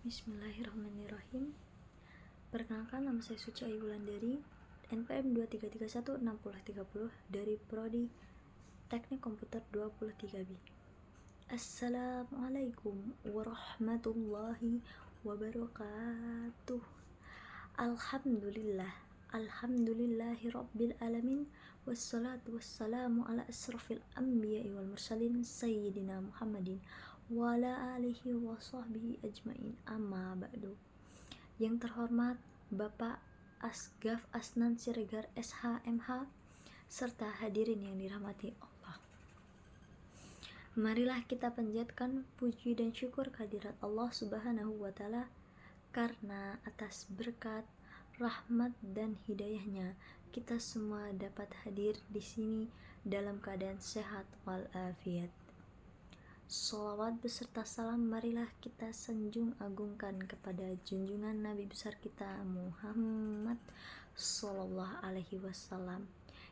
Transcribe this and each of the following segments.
Bismillahirrahmanirrahim. Perkenalkan, nama saya Suci Ayu Wulandari, NPM 23316030 dari Prodi Teknik Komputer 23B. Assalamualaikum warahmatullahi wabarakatuh. Alhamdulillahi rabbil alamin. Wassalatu wassalamu ala asrafil anbiya'i wal mursalin sayyidina Muhammadin wa ala alihi wa sahbihi ajmain, amma ba'du. Yang terhormat Bapak Asgaf Asnan Siregar SHMH serta hadirin yang dirahmati Allah, marilah kita panjatkan puji dan syukur kehadirat Allah Subhanahu wa Ta'ala, karena atas berkat, rahmat dan hidayahnya kita semua dapat hadir di sini dalam keadaan sehat walafiat. Sholawat beserta salam marilah kita sanjung agungkan kepada junjungan Nabi besar kita Muhammad Sallallahu Alaihi Wasallam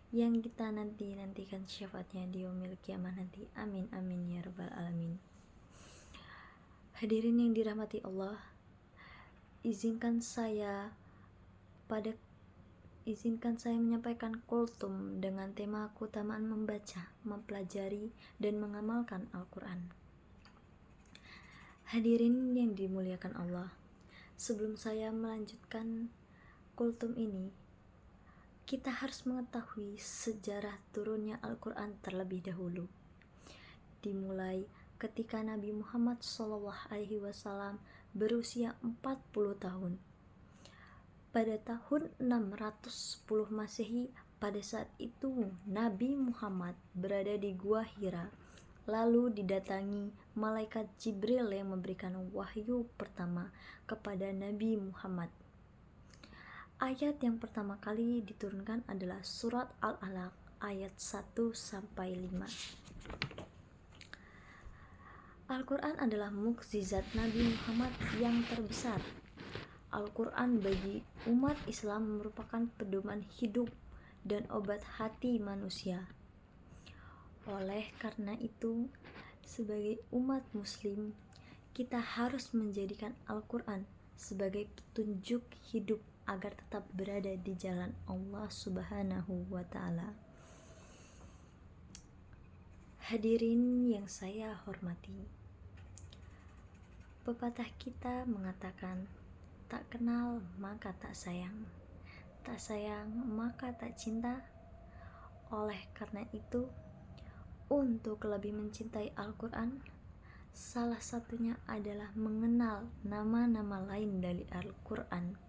yang kita nantikan syafaatnya di yaumil kiamah nanti. Amin amin ya rabbal alamin. Hadirin yang dirahmati Allah, izinkan saya menyampaikan kultum dengan tema keutamaan membaca, mempelajari, dan mengamalkan Al-Quran. Hadirin yang dimuliakan Allah, sebelum saya melanjutkan kultum ini, kita harus mengetahui sejarah turunnya Al-Quran terlebih dahulu. Dimulai ketika Nabi Muhammad SAW berusia 40 tahun. Pada tahun 610 Masehi, pada saat itu Nabi Muhammad berada di Gua Hira, lalu didatangi malaikat Jibril yang memberikan wahyu pertama kepada Nabi Muhammad. Ayat yang pertama kali diturunkan adalah surat Al-Alaq ayat 1-5. Al-Quran adalah mukjizat Nabi Muhammad yang terbesar. Al-Quran bagi umat Islam merupakan pedoman hidup dan obat hati manusia. Oleh karena itu, sebagai umat muslim, kita harus menjadikan Al-Quran sebagai petunjuk hidup agar tetap berada di jalan Allah Subhanahu wa Ta'ala. Hadirin yang saya hormati, pepatah kita mengatakan, tak kenal maka tak sayang maka tak cinta. Oleh karena itu, untuk lebih mencintai Al-Quran, salah satunya adalah mengenal nama-nama lain dari Al-Quran.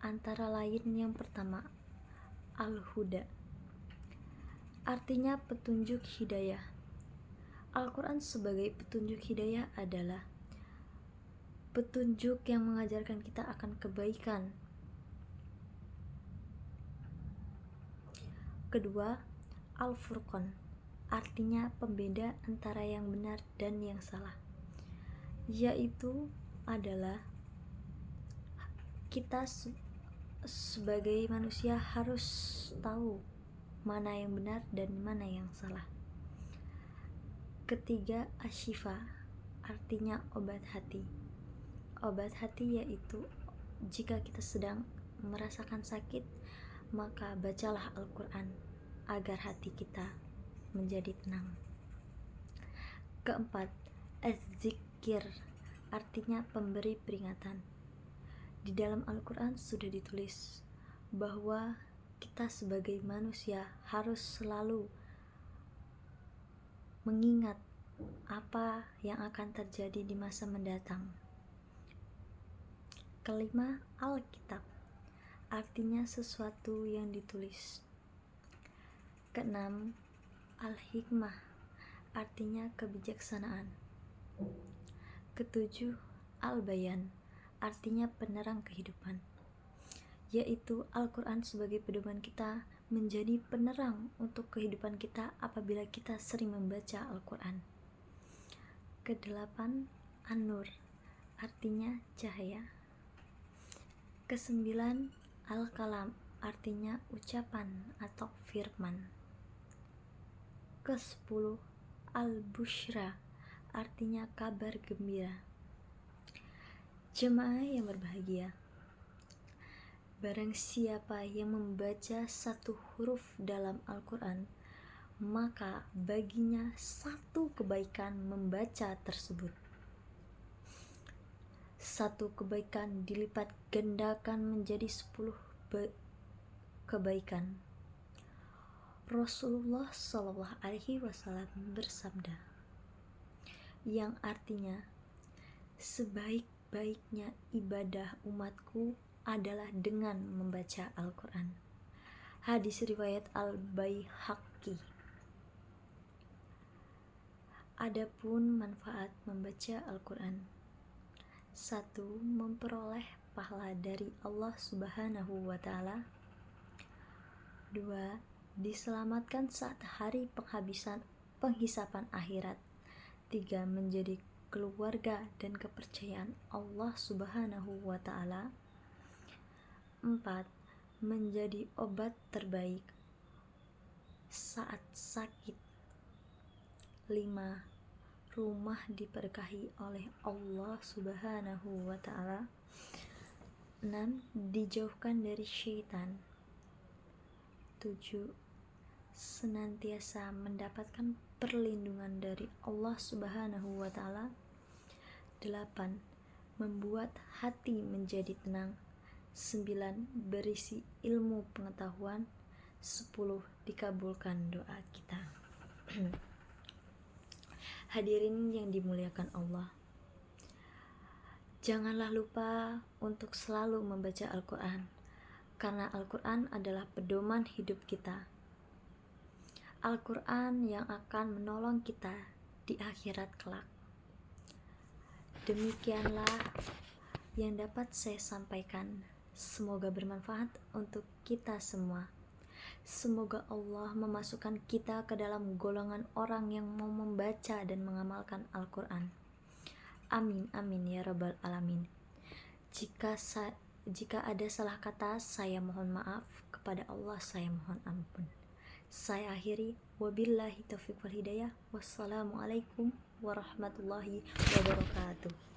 Antara lain yang pertama, Al-Huda, artinya petunjuk hidayah. Al-Quran sebagai petunjuk hidayah adalah petunjuk yang mengajarkan kita akan kebaikan. Kedua, Al-Furqan, artinya pembeda antara yang benar dan yang salah, yaitu adalah kita sebagai manusia harus tahu mana yang benar dan mana yang salah. Ketiga, Asyifa, artinya obat hati. Obat hati yaitu jika kita sedang merasakan sakit, maka bacalah Al-Quran agar hati kita menjadi tenang. Keempat, Az-Zikir, artinya pemberi peringatan. Di dalam Al-Quran sudah ditulis bahwa kita sebagai manusia harus selalu mengingat apa yang akan terjadi di masa mendatang. Kelima, Alkitab, artinya sesuatu yang ditulis. Keenam, Al-Hikmah, artinya kebijaksanaan. Ketujuh, Al-Bayan, artinya penerang kehidupan, yaitu Al-Quran sebagai pedoman kita menjadi penerang untuk kehidupan kita apabila kita sering membaca Al-Quran. Kedelapan, An-Nur, artinya cahaya. Kesembilan, Al-Kalam, artinya ucapan atau firman. Kesepuluh, Al-Bushra, artinya kabar gembira. Jemaah yang berbahagia, barang siapa yang membaca satu huruf dalam Al-Quran, maka baginya satu kebaikan membaca tersebut. Satu kebaikan dilipat gandakan menjadi 10 kebaikan. Rasulullah Shallallahu Alaihi Wasallam bersabda, yang artinya sebaik-baiknya ibadah umatku adalah dengan membaca Al-Quran. Hadis riwayat Al-Baihaqi. Adapun manfaat membaca Al-Quran: 1. Memperoleh pahala dari Allah Subhanahu wa Ta'ala. 2. Diselamatkan saat hari penghisapan akhirat. 3. Menjadi keluarga dan kepercayaan Allah Subhanahu wa Ta'ala. 4. Menjadi obat terbaik saat sakit. 5. Rumah diberkahi oleh Allah Subhanahu wa Ta'ala. 6. Dijauhkan dari syaitan. 7. Senantiasa mendapatkan perlindungan dari Allah Subhanahu wa Ta'ala. 8. Membuat hati menjadi tenang. 9. Berisi ilmu pengetahuan. 10. Dikabulkan doa kita. Hadirin yang dimuliakan Allah, janganlah lupa untuk selalu membaca Al-Quran, karena Al-Quran adalah pedoman hidup kita. Al-Quran yang akan menolong kita di akhirat kelak. Demikianlah yang dapat saya sampaikan. Semoga bermanfaat untuk kita semua. Semoga Allah memasukkan kita ke dalam golongan orang yang mau membaca dan mengamalkan Al-Quran. Amin, amin ya rabbal alamin. Jika ada salah kata, saya mohon maaf. Kepada Allah saya mohon ampun. Saya akhiri, wabillahi taufiq wal hidayah. Wassalamualaikum warahmatullahi wabarakatuh.